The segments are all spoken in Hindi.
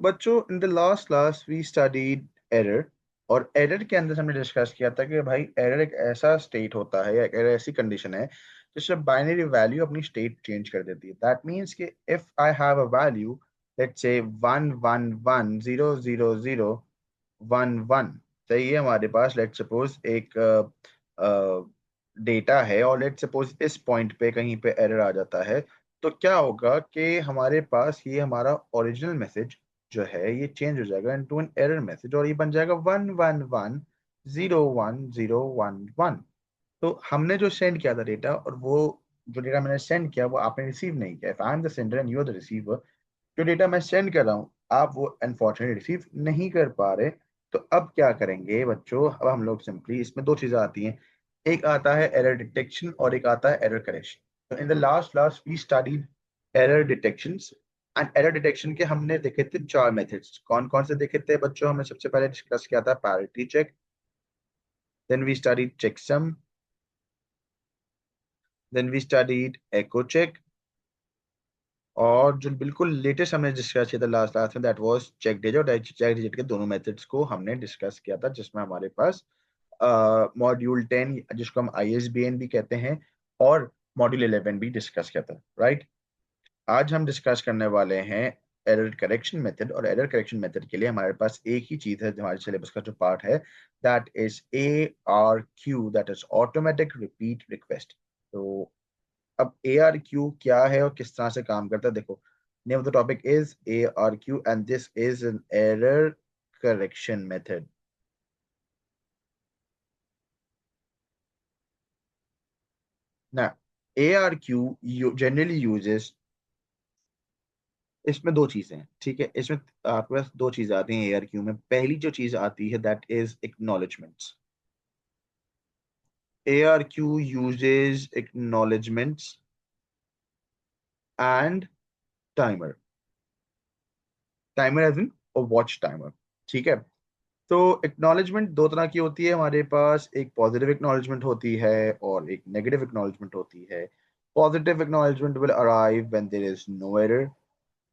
बच्चों in the last class we studied error. और एरर के अंदर हमने डिस्कस किया था कि भाई एरर एक ऐसा स्टेट होता है या एक ऐसी कंडीशन है जिसमें बाइनरी वैल्यू अपनी स्टेट चेंज कर देती है। दैट मीन्स कि if I have a value, let's say 111000011, सही है, हमारे पास लेट्स सपोज एक डेटा है और लेट्स सपोज इस पॉइंट पे कहीं पे एरर आ जाता है, तो क्या होगा कि हमारे पास ये हमारा ओरिजिनल मैसेज जो है ये चेंज हो जाएगा इनटू एन एरर मैसेज और ये बन जाएगा 111010111। तो हमने जो सेंड किया था डेटा, और वो जो डेटा मैंने सेंड किया वो आपने रिसीव नहीं किया। If I am the sender and you are the receiver, जो डेटा मैं सेंड कर रहा हूँ आप वो अनफॉर्चुनेटली रिसीव नहीं कर पा रहे। तो अब क्या करेंगे बच्चों, अब हम लोग सिंपली, इसमें दो चीजें आती हैं, एक आता है एरर डिटेक्शन और एक आता है एरर करेक्शन। तो in the last class we studied error detections. And error detection के हमने देखे थे चार मेथड्स। कौन कौन से देखे थे बच्चों? हमने सबसे पहले डिस्कस किया था parity check, then we studied checksum, then we studied echo check, और जो बिल्कुल लेटेस्ट हमने डिस्कस किया था लास्ट क्लास में दैट वाज चेक डिजिट। और चेक डिजिट के दोनों मेथड्स को हमने डिस्कस किया था, जिसमें हमारे पास मॉड्यूल 10 जिसको हम ISBN भी कहते हैं और मॉड्यूल 11 भी डिस्कस किया था, राइट। आज हम डिस्कस करने वाले हैं एरर करेक्शन मेथड। और एरर करेक्शन मेथड के लिए हमारे पास एक ही चीज है, हमारे सिलेबस का जो पार्ट है, that is ARQ, that is automatic repeat request. तो अब ARQ क्या है और किस तरह से काम करता है, देखो। Name of the topic is ARQ and this is an error correction method. ना, ARQ जनरली यूजेस, इसमें दो चीजें हैं, ठीक है। इसमें आपके पास दो चीजें आती हैं ARQ में। पहली जो चीज आती है that is acknowledgements. ARQ uses acknowledgements and timer, timer as in watch timer, ठीक है। तो एक्नॉलेजमेंट दो तरह की होती है हमारे पास, एक पॉजिटिव एक्नॉलेजमेंट होती है और एक नेगेटिव एक्नॉलेजमेंट होती है। Positive acknowledgement will arrive when there is no error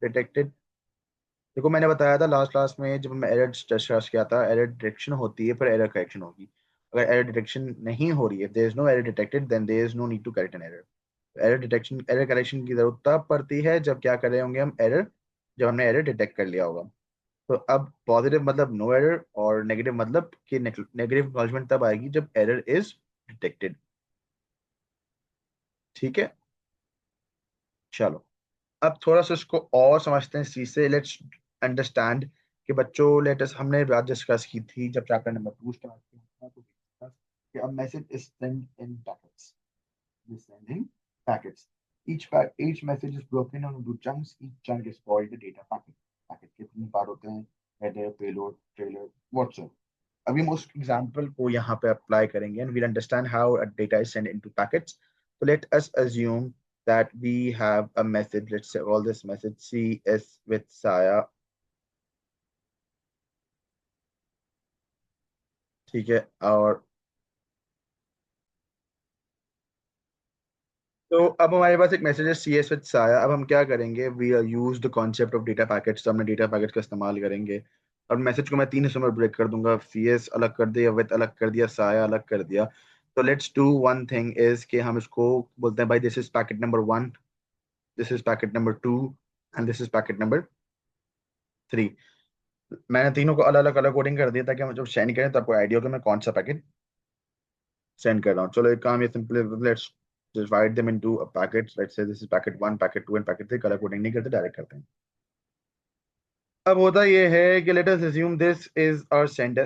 detected. देखो मैंने बताया था लास्ट क्लास में जब मैं एरर डिस्कस किया था, एरर डिटेक्शन होती है पर एरर करेक्शन होगी। अगर एरर डिटेक्शन नहीं हो रही है, there is no error detected, then there is no need to correct an error. Error detection, error correction की जरूरत तब पड़ती है जब क्या कर रहे होंगे हम एरर, जब हमने एरर डिटेक्ट कर लिया होगा। तो अब पॉजिटिव मतलब नो एरर और नेगेटिव मतलब कि नेगेटिव एक्नॉलेजमेंट तब आएगी जब एरर इज डिटेक्टेड, ठीक है। चलो अब थोड़ा सा इसको और समझते हैं इस चीज से। लेट्स अंडरस्टैंड कि बच्चों लेटेस्ट हमने बात डिस्कस की थी जब चैप्टर नंबर 2 स्टार्ट किया था, तो discuss कि अब message is send in packets, sending packets. Each message is broken down into chunks. Each chunk is called the data packet. Packet के तीन पार्ट होते हैं, header, payload, trailer, whatsoever. अभी हम उस एग्जाम्पल को यहाँ पे अप्लाई करेंगे and we'll understand how a data is sent into packets. So let us assume that we have a message. Let's say all this message CS with Saya, ठीक है। और तो अब हमारे पास एक मैसेज है CS विद साया। अब हम क्या करेंगे, we are use the concept of data packets. तो हमने डेटा पैकेट का इस्तेमाल करेंगे और मैसेज को मैं तीन हिस्सों में ब्रेक कर दूंगा। CS अलग कर दिया, विद अलग कर दिया, साया अलग कर दिया। तो let's do one thing is कि हम इसको बोलते हैं भाई this is packet number 1, this is packet number 2 and this is packet number 3। मैंने तीनों को अलग अलग अलग कोडिंग कर दिया ताकि हम जब सेंड करें तो आपको आइडिया हो कि मैं कौन सा पैकेट सेंड कर रहा हूँ। चलो एक काम ये simple, let's divide them into a packets. Let's say this is packet 1, packet 2 and packet 3। Colour coding नहीं करते, डायरेक्ट करते हैं। अब होता ये है कि let us assume this is our sender,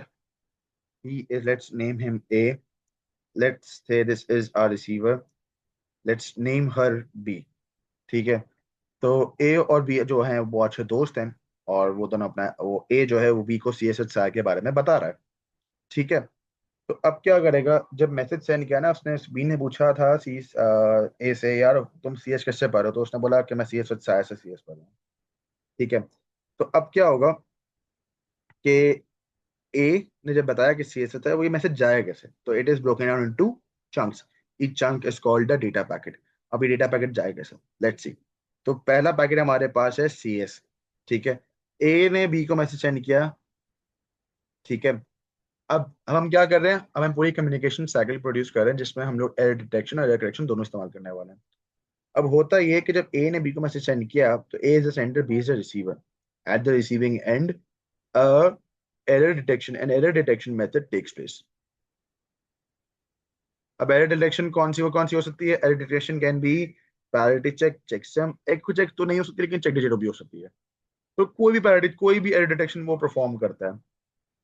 he is, let's name him A, let's say this is our receiver, let's name her B, ठीक है। तो A और B जो हैं वो अच्छे दोस्त हैं और वो दोनों अपना, वो A जो है वो B को CSHI के बारे में बता रहा है, ठीक है। तो अब क्या करेगा, जब मैसेज सेंड किया ना उसने, बी ने पूछा था सी ए से, यार तुम CS किससे पढ़ रहे हो? तो उसने बोला कि मैं CS साया से CS पढ़ रहा हूँ, ठीक है। तो अब क्या होगा कि ए ने जब बताया कि CS है, वो ये मैसेज जाएगा कैसे? तो it is broken down into chunks. Each chunk is called the data packet. अभी डेटा पैकेट जाएगा कैसे, लेट्स सी। तो पहला पैकेट हमारे पास है CS, ठीक है। ए ने बी को मैसेज सेंड किया, ठीक है। अब हम क्या कर रहे हैं, अब हम पूरी कम्युनिकेशन साइकिल प्रोड्यूस कर रहे हैं जिसमें हम लोग एरर डिटेक्शन और एरर करेक्शन दोनों इस्तेमाल करने वाले हैं। अब होता ये है कि जब ए ने बी को मैसेज सेंड किया तो A is the sender, B is the receiver. At the receiving end error detection and error detection method takes place. अब एरर डिटेक्शन कौन सी हो सकती है? Error detection can be parity check, checksum, एक चेक तो नहीं हो सकती लेकिन चेक डिजिट भी हो सकती है। तो कोई भी पैरिटी, कोई भी एरर डिटेक्शन वो परफॉर्म करता है।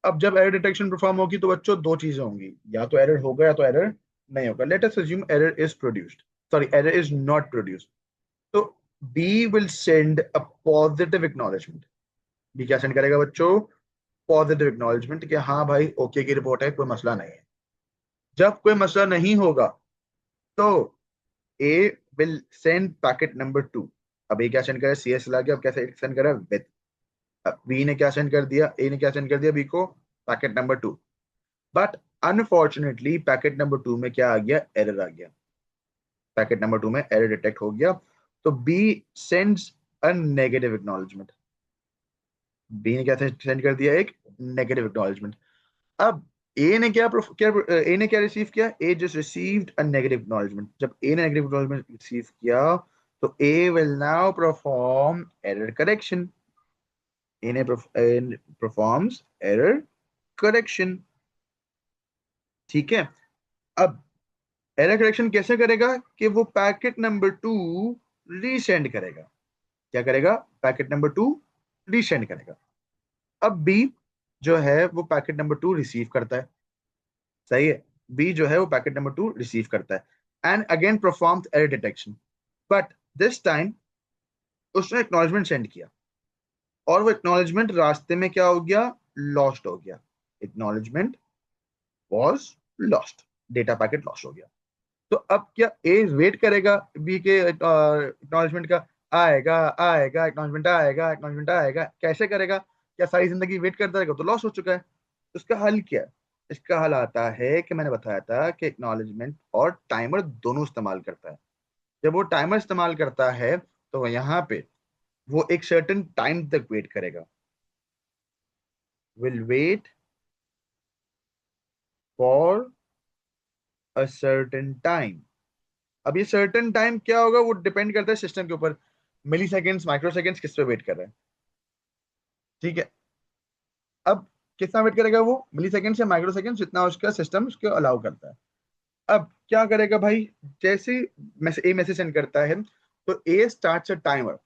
अब जब एरर डिटेक्शन परफॉर्म होगी तो बच्चों दो चीजें होंगी, या तो एरर होगा या तो एरर नहीं होगा। Let us assume error is produced, sorry error is not produced. तो B will send a positive acknowledgement. B क्या सेंड करेगा बच्चों? पॉजिटिव एक्नॉलेजमेंट कि हाँ भाई ओके की रिपोर्ट है, कोई मसला नहीं है। जब कोई मसला नहीं होगा तो A will send packet number 2। अब ए क्या सेंड करेगा? सी एस ला के अब कैसे सेंड करेगा? विद। बी ने क्या सेंड कर दिया, ए ने क्या सेंड कर दिया बी को? Packet number 2। But unfortunately packet number 2 में क्या आ गया? एरर आ गया। पैकेट नंबर 2 में एरर डिटेक्ट हो गया। तो B sends a negative acknowledgement. B ने क्या सेंड कर दिया? एक नेगेटिव एक्नॉलेजमेंट। अब ए ने ए ने क्या रिसीव किया? A just received a negative acknowledgement. जब ए ने नेगेटिव एक्नॉलेजमेंट रिसीव किया तो A will now perform error correction. A ने परफॉर्म्स एरर करेक्शन, ठीक है। अब एरर करेक्शन कैसे करेगा? कि वो पैकेट नंबर 2 रीसेंड करेगा। क्या करेगा? पैकेट नंबर 2 रीसेंड करेगा। अब बी जो है वो पैकेट नंबर 2 रिसीव करता है, सही है। बी जो है वो पैकेट नंबर 2 रिसीव करता है and again performs error detection. But this time उसने एक्नॉलेजमेंट सेंड किया और वो एक्नॉलेजमेंट रास्ते में क्या हो गया? लॉस्ट हो गया। Acknowledgement was lost, data packet lost हो गया। तो अब क्या ए वेट करेगा बी के एक्नॉलेजमेंट का? आएगा आएगा एक्नॉलेजमेंट, आएगा एक्नॉलेजमेंट आएगा, कैसे करेगा? क्या सारी जिंदगी वेट करता रहेगा? तो लॉस हो चुका है। तो इसका हल क्या है? इसका हल आता है कि मैंने बताया था कि एक्नॉलेजमेंट और टाइमर दोनों इस्तेमाल करता है। जब वो टाइमर इस्तेमाल करता है तो यहाँ पे वो एक सर्टेन टाइम तक वेट करेगा। Will wait for a certain time. अब ये सर्टेन टाइम क्या होगा वो डिपेंड करता है सिस्टम के ऊपर। मिली सेकेंड्स, माइक्रो सेकेंड्स, किस पे वेट कर रहा है, ठीक है। अब कितना वेट करेगा वो? मिली सेकेंड्स या माइक्रो सेकेंड्स, जितना उसका सिस्टम उसको अलाउ करता है। अब क्या करेगा भाई? जैसे ए मैसेज सेंड करता है तो ए स्टार्ट अ टाइमर।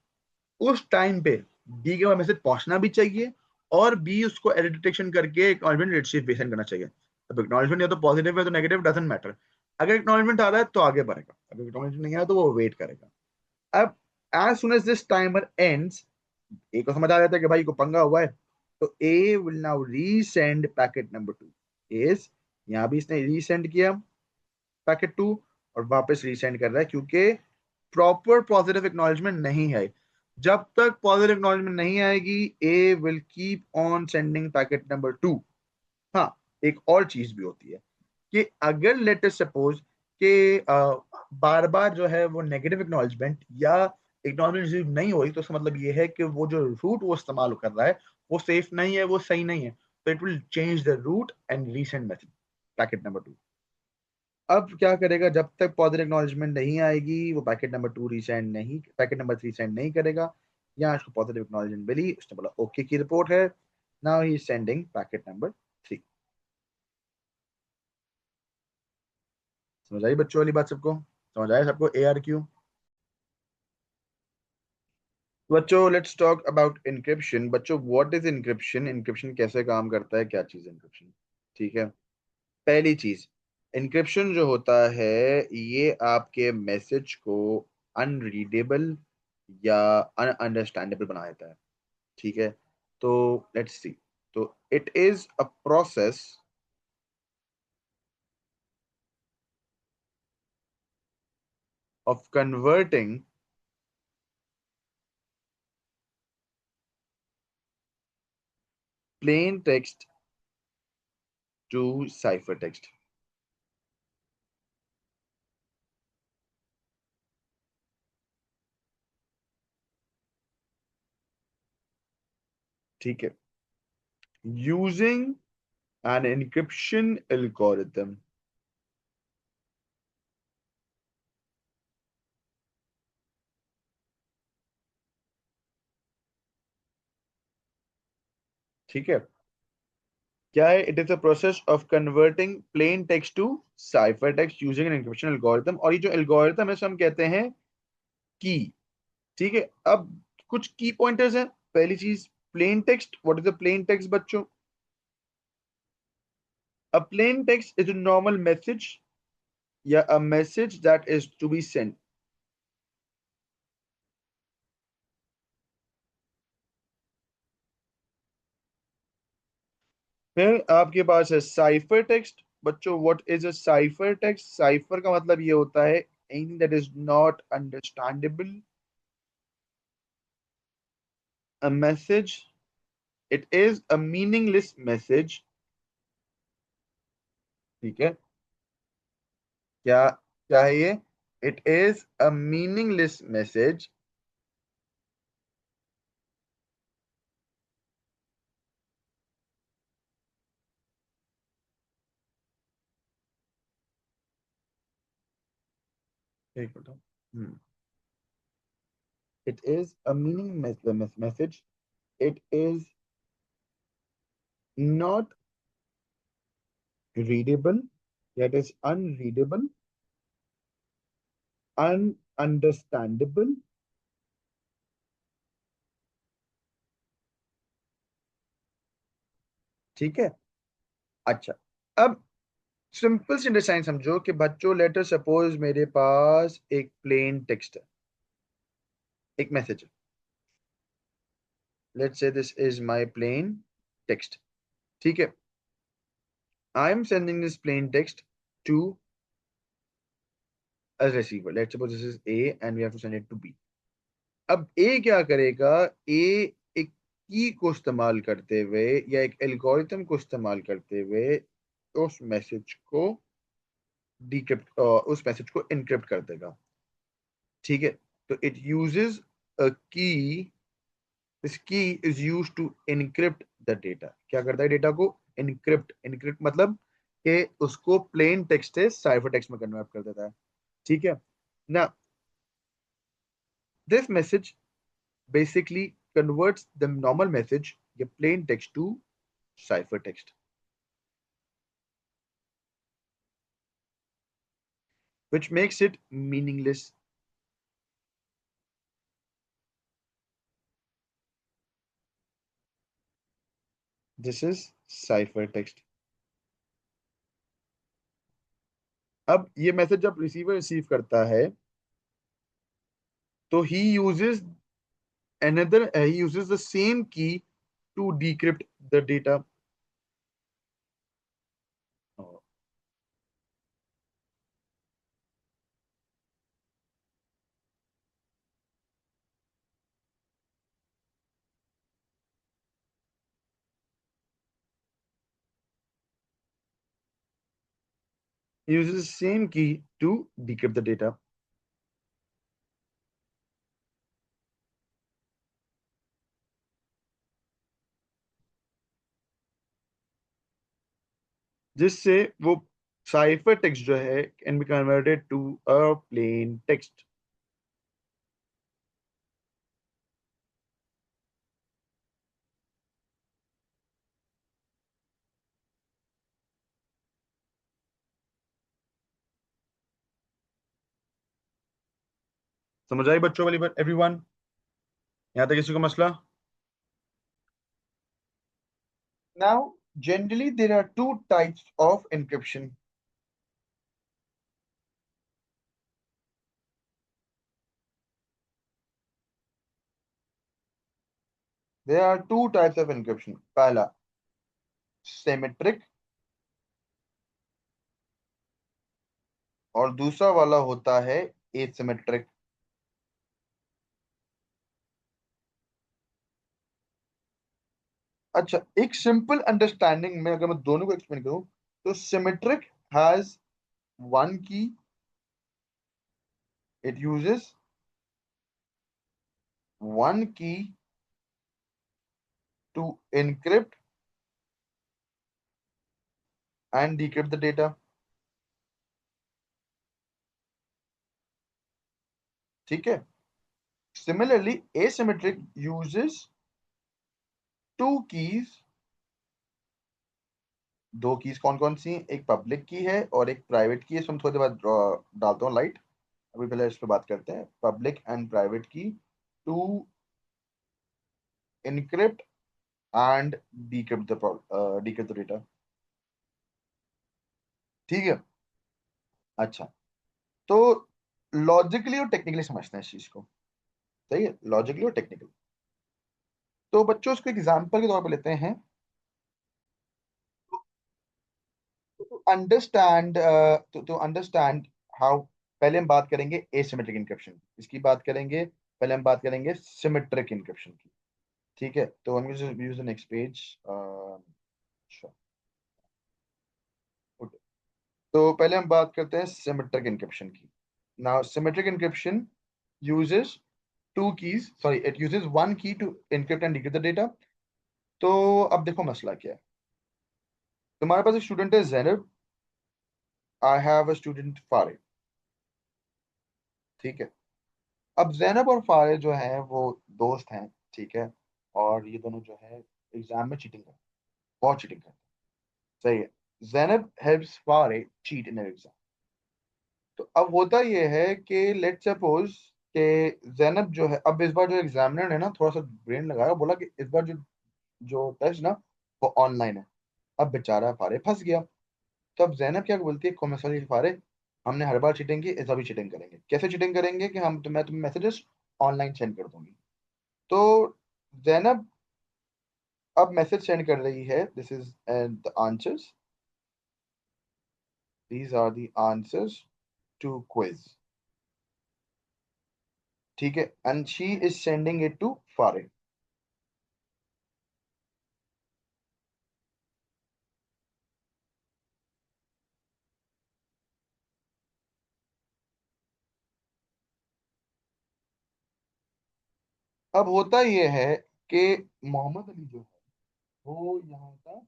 उस टाइम पे बी के पास मैसेज पहुंचना भी चाहिए और बी उसको एरर डिटेक्शन करके एक्नॉलेजमेंट रिसीव भी सेंड करना चाहिए। अब एक्नॉलेजमेंट या तो पॉजिटिव है तो नेगेटिव, डजंट मैटर। अगर एक्नॉलेजमेंट आ रहा है तो आगे बढ़ेगा, अगर एक्नॉलेजमेंट नहीं आया तो वो वेट करेगा। अब as soon as this timer ends, A को समझ आ जाता है कि भाई को पंगा हुआ है, तो A will now resend packet number 2। इज यहाँ भी इसने रीसेंड किया पैकेट 2 और वापस रीसेंड कर रहा है क्योंकि प्रॉपर पॉजिटिव एक्नॉलेजमेंट नहीं है। जब तक पॉजिटिव एक्नॉलेजमेंट नहीं आएगी A will keep on sending packet number 2। हाँ, एक और चीज भी होती है कि अगर लेट अस सपोज कि बार बार जो है वो नेगेटिव एक्नॉलेजमेंट या एक्नॉलेजमेंट रिसीव नहीं हो रही, तो इसका मतलब ये है कि वो जो रूट वो इस्तेमाल कर रहा है वो सेफ नहीं है, वो सही नहीं है। तो it will change the route and resend message packet number 2। अब क्या करेगा? जब तक पॉजिटिव एक्नॉलेजमेंट नहीं आएगी वो पैकेट नंबर 2 रीसेंड नहीं, पैकेट नंबर 3 सेंड नहीं करेगा। यहाँ उसको पॉजिटिव एक्नॉलेजमेंट मिली, उसने बोला ओके की रिपोर्ट है। Now he is sending packet number 3। समझ आई बच्चों वाली बात सबको? समझ आया सबको ए आर क्यू? बच्चों लेट्स टॉक अबाउट इनक्रिप्शन। बच्चों व्हाट इज इनक्रिप्शन? इनक्रिप्शन कैसे काम करता है, क्या चीज है इनक्रिप्शन, ठीक है। पहली चीज, इनक्रिप्शन जो होता है ये आपके मैसेज को अनरीडेबल या अनअंडरस्टैंडेबल बना देता है, ठीक है। तो लेट्स सी। तो it is a process of converting plain text to ciphertext. ठीक है, यूजिंग एन एन्क्रिप्शन एल्गोरिथम। ठीक है, क्या है? It is a process of converting plain text to cipher text using an encryption algorithm. और ये जो एल्गोरिथम है, इसे हम कहते हैं की। ठीक है, अब कुछ की पॉइंटर्स हैं। पहली चीज, plain text. What is a plain text बच्चों? A plain text is a normal message या a message that is to be sent. फिर आपके पास है साइफर टेक्स्ट। बच्चों, what is a cipher text? Cipher का मतलब ये होता है anything that is not understandable, a message, it is a meaningless message. ठीक है, क्या क्या है ये? It is a meaningless message. एक minute. It is a meaningless message. It is not readable. It is unreadable, ununderstandable. ठीक है, अच्छा। अब सिंपल सी अंडरस्टैंडिंग समझो कि बच्चों, लेटर सपोज मेरे पास एक प्लेन टेक्स्ट है, एक मैसेज है। Let's say this is my plain text. ठीक है, I am sending this plain text to a receiver. Let's suppose this is A and we have to send it to B. अब ए क्या करेगा? ए एक की को इस्तेमाल करते हुए या एक एल्गोरिथम को इस्तेमाल करते हुए उस मैसेज को डिक्रिप्ट, उस मैसेज को इनक्रिप्ट कर देगा। ठीक है, तो it uses a key. This key is use to encrypt the data. क्या करता है? डेटा को इनक्रिप्ट। इनक्रिप्ट मतलब कि उसको प्लेन टेक्स्ट से साइफर टेक्स्ट में कन्वर्ट कर देता है। ठीक है ना? This message basically converts the normal message, a plain text, to ciphertext, which makes it meaningless. This is ciphertext. अब ये मैसेज जब रिसीवर रिसीव करता है, तो he uses the same key to decrypt the data. He uses the same key to decrypt the data, जिससे वो साइफर टेक्स्ट जो है can be converted to a plain text. समझ आई बच्चों वाली बात एवरीवन? यहाँ तक किसी को मसला? Now, generally, there are two types of encryption. There are two types of encryption. पहला symmetric और दूसरा वाला होता है asymmetric। अच्छा, एक सिंपल अंडरस्टैंडिंग में अगर मैं दोनों को एक्सप्लेन करूं, तो सिमेट्रिक हैज वन की। इट यूजेस वन की to encrypt and decrypt the data. ठीक है. Similarly, asymmetric uses two keys. दो कीज कौन कौन सी, एक पब्लिक की है और एक प्राइवेट की है. इसमें थोड़ी देर बाद डालता हूँ लाइट. अभी पहले इस पर बात करते हैं. पब्लिक एंड प्राइवेट की to encrypt and decrypt the data. ठीक है. अच्छा, तो लॉजिकली और टेक्निकली समझते हैं इस चीज को. सही है, लॉजिकली और टेक्निकली. तो बच्चों इसको एग्जांपल के तौर पर लेते हैं. To understand to understand how, पहले हम बात करेंगे एसिमेट्रिक इनक्रिप्शन, इसकी बात करेंगे. पहले हम बात करेंगे सिमेट्रिक इनक्रिप्शन की. ठीक है, तो हम यूज द नेक्स्ट पेज. तो पहले हम बात करते हैं सिमेट्रिक इनक्रिप्शन की. Now symmetric encryption uses two keys, sorry, it uses one key to encrypt and decrypt the data. तो अब देखो मसला क्या है. तुम्हारे पास एक स्टूडेंट है Zainab, I have a student Fariq. ठीक है. अब जैनब और फारिक जो है वो दोस्त हैं. ठीक है. और ये दोनों जो है एग्जाम में चीटिंग करते हैं, बहुत चीटिंग करते हैं. सही है. Zainab helps Fariq cheat in exam. तो अब होता ये है कि लेट सपोज कि जैनब जो है, अब इस बार जो एग्जामिनर ने ना थोड़ा सा ब्रेन लगाया, बोला कि इस बार जो जो टेस्ट ना वो ऑनलाइन है. अब बेचारा फारे फंस गया. तो अब जैनब क्या बोलती है, सॉरी फारे, हमने हर बार चीटिंग की, इस बार भी चीटिंग करेंगे. कैसे चीटिंग करेंगे कि मैं तुम्हें मैसेजेस ऑनलाइन सेंड कर दूंगी. तो जैनब अब मैसेज सेंड कर रही है, this is the answers, these are the answers to quiz. ठीक है. And she is sending it to Fareh. अब होता यह है कि मोहम्मद अली जो है वो यहाँ का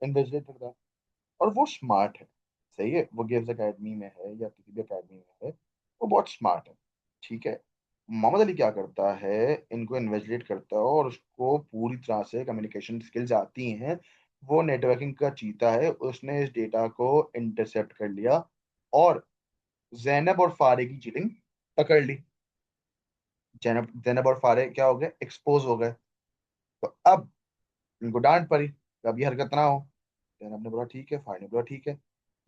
इन्वेस्टिगेट करता है. और वो स्मार्ट है. सही है, वो गिव्स एकेडमी में है या किसी भी एकेडमी में है, वो बहुत स्मार्ट है. ठीक है. मोहम्मद अली क्या करता है, इनको इन्वेस्टिगेट करता है और उसको पूरी तरह से कम्युनिकेशन स्किल्स आती हैं. वो नेटवर्किंग का चीता है, उसने इस डेटा को इंटरसेप्ट कर लिया और जैनब और फारे की चीटिंग पकड़ ली. जैनब जैनब और फारे क्या हो गए, एक्सपोज हो गए. तो अब इनको डांट पड़ी कि अब ये हरकत ना हो. जैनब ने बोला ठीक है, फाइल ने बोला ठीक है.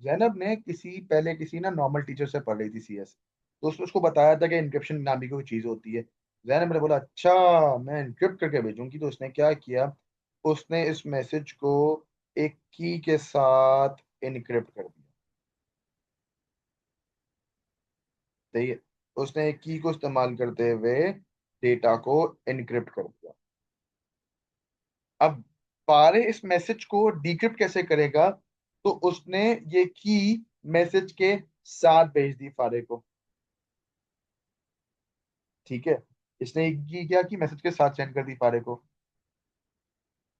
जैनब ने पहले किसी ना नॉर्मल टीचर से पढ़ रही थी सीएस, तो उसने उसको बताया था कि इंक्रिप्शन नाम की कोई चीज होती है. जैनब ने बोला अच्छा मैं इंक्रिप्ट करके भेजूंगी. तो उसने क्या किया, उसने इस मैसेज को एक की के साथ इनक्रिप्ट कर दिया. सही है. उसने एक की को इस्तेमाल करते हुए डेटा को इनक्रिप्ट कर दिया. अब पारे इस मैसेज को डिक्रिप्ट कैसे करेगा, तो उसने ये की मैसेज के साथ भेज दी फारे को. ठीक है. इसने ये क्या कि मैसेज के साथ सेंड कर दी फारे को.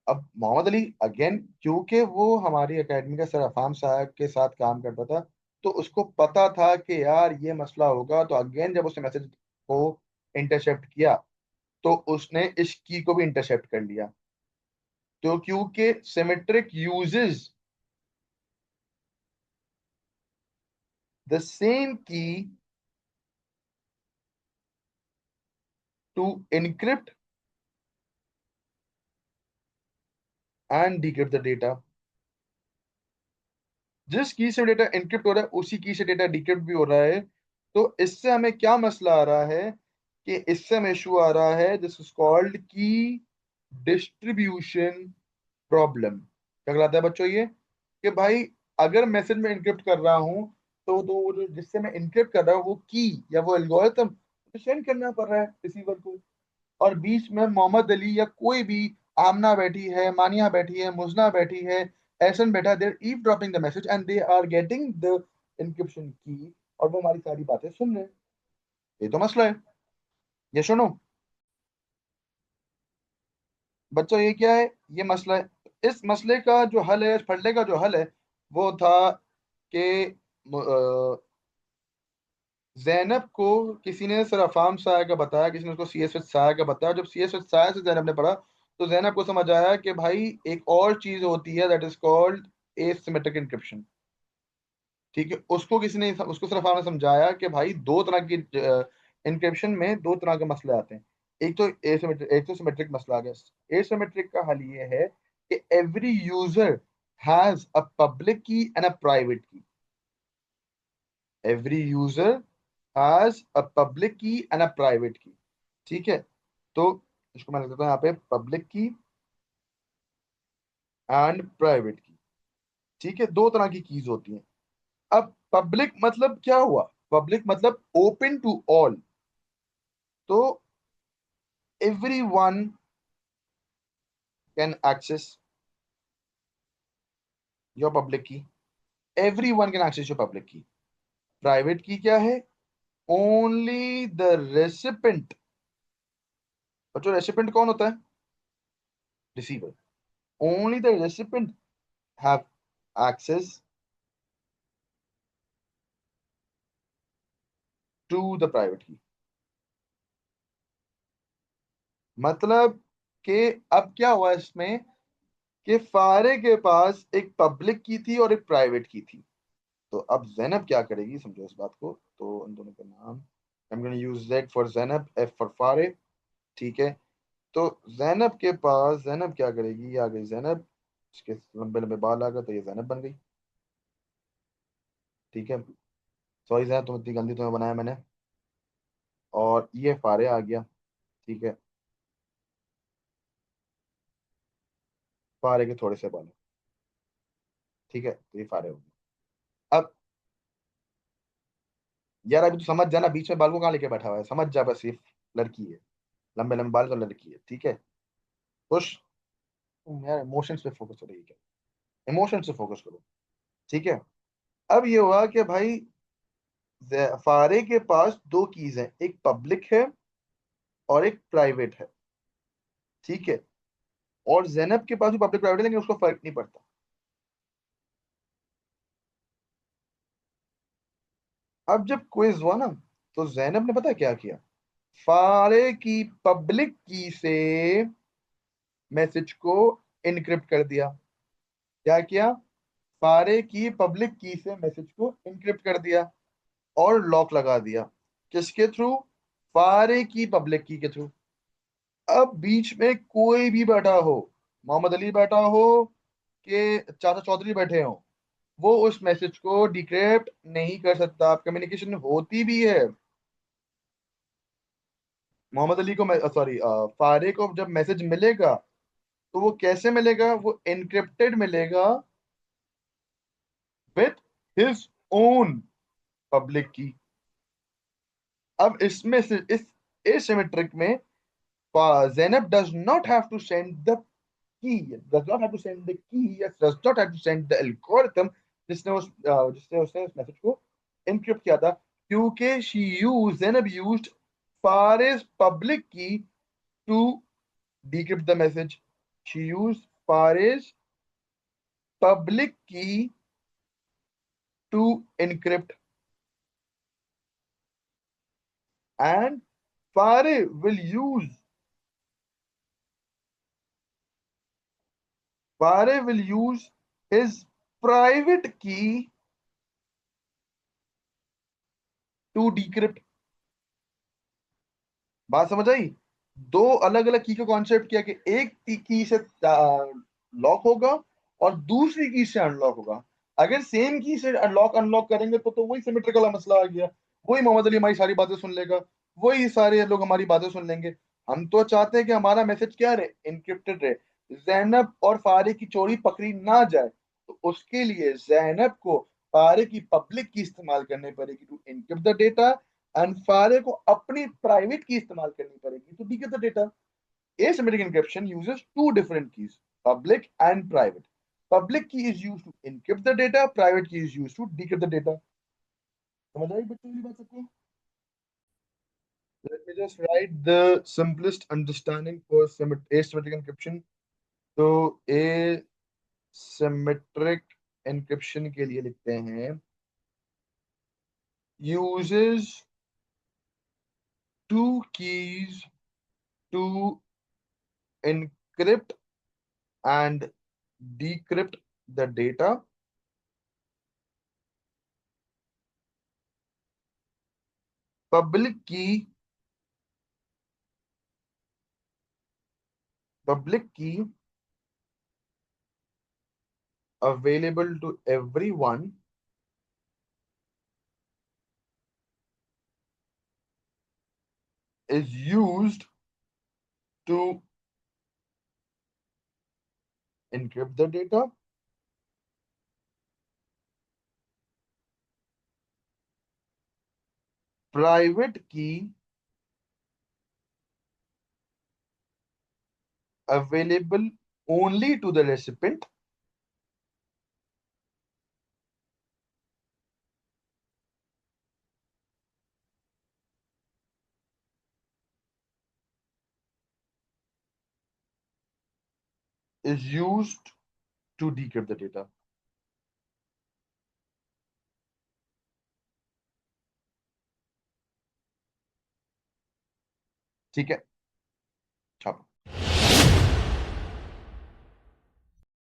अब मोहम्मद अली अगेन, क्योंकि वो हमारी एकेडमी का सर अफाम साहब के साथ काम करता था, तो उसको पता था कि यार ये मसला होगा. तो अगेन जब उसने मैसेज को इंटरसेप्ट किया, तो उसने इस की को भी इंटरसेप्ट कर लिया. तो क्योंकि symmetric uses the same key to encrypt and decrypt the data. जिस की से डेटा एनक्रिप्ट हो रहा है उसी की से डेटा डिक्रिप्ट भी हो रहा है. तो इससे हमें क्या मसला आ रहा है, कि इससे हमें इशू आ रहा है, दिस इज कॉल्ड की डिस्ट्रीब्यूशन प्रॉब्लम. क्या कहलाता है बच्चों ये, कि भाई अगर मैसेज में इनक्रिप्ट कर रहा हूँ, तो वो जिससे मैं इनक्रिप्ट कर रहा हूँ वो की या वो एल्गोरिथम सेंड करना पड़ रहा है रिसीवर को. और बीच में मोहम्मद अली या कोई भी, आमना बैठी है, मानिया बैठी है, मुजना बैठी है, एहसन बैठा, there eavesdropping the message and they are getting the encryption key, और वो हमारी सारी बातें सुन रहे हैं. ये तो मसला है. ये सुनो. बच्चों ये क्या है, ये मसला है। इस मसले का जो हल है, इस फंडे का जो हल है, वो था कि जैनब को किसी ने सर अफाम साया का बताया, किसी ने उसको सी एस साया का बताया। जब सी एस साया से जैनब ने पढ़ा, तो जैनब को समझ आया कि भाई एक और चीज होती है, that is called asymmetric encryption. ठीक है, उसको किसी ने, उसको सर अफाम ने समझाया कि भाई दो तरह की इंक्रिप्शन में दो तरह के मसले आते हैं। एक तो एसिमेट्रिक, एक तो सिमेट्रिक मसला आ गया। एसिमेट्रिक का हल ये है कि every user has a public की एंड अ प्राइवेट की। Every user has a public की एंड अ प्राइवेट की। ठीक है, तो इसको मैं लिख देता हूँ यहाँ पे, पब्लिक की एंड प्राइवेट की। ठीक है, दो तरह की कीज होती हैं। अब पब्लिक मतलब क्या हुआ? पब्लिक मतलब ओपन टू ऑल। तो everyone can access your public key. Everyone can access your public key. Private key क्या है? Only the recipient. बच्चों रेसिपेंट कौन होता है? Receiver. Only the recipient have access to the private key. मतलब कि अब क्या हुआ इसमें कि फारे के पास एक पब्लिक की थी और एक प्राइवेट की थी। तो अब जैनब क्या करेगी, समझो इस बात को। तो इन दोनों का नाम, I am gonna use Z for Zainab, F for Fareh. ठीक है, तो जैनब के पास, जैनब क्या करेगी, ये आ गई जैनब, इसके लंबे लंबे बाल आ गए, तो ये जैनब बन गई। ठीक है, सॉरी जैनब, तुम इतनी गंदी तुम्हें बनाया मैंने। और ये फारे आ गया। ठीक है, फारे के थोड़े से बाल। ठीक है, तो ये फारे हो गए। अब यार अभी तो समझ जाना, बीच में बाल को कहाँ लेके बैठा हुआ है, समझ जा बस, ये लड़की है। लंबे लंबे बाल तो लड़की है। ठीक है, खुश। यार इमोशंस पे फोकस करो, ये क्या, इमोशंस पे फोकस करो। ठीक है, अब ये हुआ कि भाई फारे के पास दो कीज हैं, एक पब्लिक है और एक प्राइवेट है। ठीक है, और जैनब के पास भी पब्लिक प्राइवेट है, लेकिन उसको फर्क नहीं पड़ता। अब जब क्विज हुआ ना, तो जैनब ने पता क्या किया, फारे की पब्लिक की से मैसेज को इनक्रिप्ट कर दिया। क्या किया? फारे की पब्लिक की से मैसेज को इनक्रिप्ट कर दिया और लॉक लगा दिया। किसके थ्रू? फारे की पब्लिक की के थ्रू। अब बीच में कोई भी बैठा हो, मोहम्मद अली बैठा हो कि चाचा चौधरी बैठे हो, वो उस मैसेज को डिक्रिप्ट नहीं कर सकता। कम्युनिकेशन होती भी है, मोहम्मद अली को, सॉरी फारे को जब मैसेज मिलेगा, तो वो कैसे मिलेगा? वो एनक्रिप्टेड मिलेगा विथ हिज ओन पब्लिक की। अब इसमें से इस एसिमेट्रिक में Zainab does not have to send the key, does not have to send the key, yes, does not have to send the algorithm जिसने उसने उस मैसेज को encrypt किया था, क्योंकि Zainab used Fares public key to decrypt the message. She used Fares public key to encrypt, and Fare will use Fare will use his private key to decrypt। बात समझ आई? दो अलग अलग की का कॉन्सेप्ट किया कि एक की से लॉक होगा और दूसरी की से अनलॉक होगा। अगर सेम की से लॉक अनलॉक करेंगे तो वही सिमेट्रिकल मसला आ गया। वही मोहम्मद अली हमारी सारी बातें सुन लेगा, वही सारे लोग हमारी बातें सुन लेंगे। हम तो चाहते हैं कि हमारा मैसेज क्या रहे, इनक्रिप्टेड रहे, जैनब और फारे की चोरी पकड़ी ना जाए। तो उसके लिए जैनब को फारे की पब्लिक की इस्तेमाल करनी पड़ेगी to encrypt the data, and Fareh को अपनी प्राइवेट की इस्तेमाल करनी पड़ेगी to decrypt the data. asymmetric encryption uses two different keys, public and private. Public key is used to encrypt the data, private key is used to decrypt the data। समझ आई बच्चों वाली बात सबको? Let me just write the simplest understanding for asymmetric encryption. तो asymmetric encryption के लिए लिखते हैं uses two keys to encrypt and decrypt the data. Public key, public key available to everyone is used to encrypt the data. Private key available only to the recipient is used to decrypt the data. ठीक है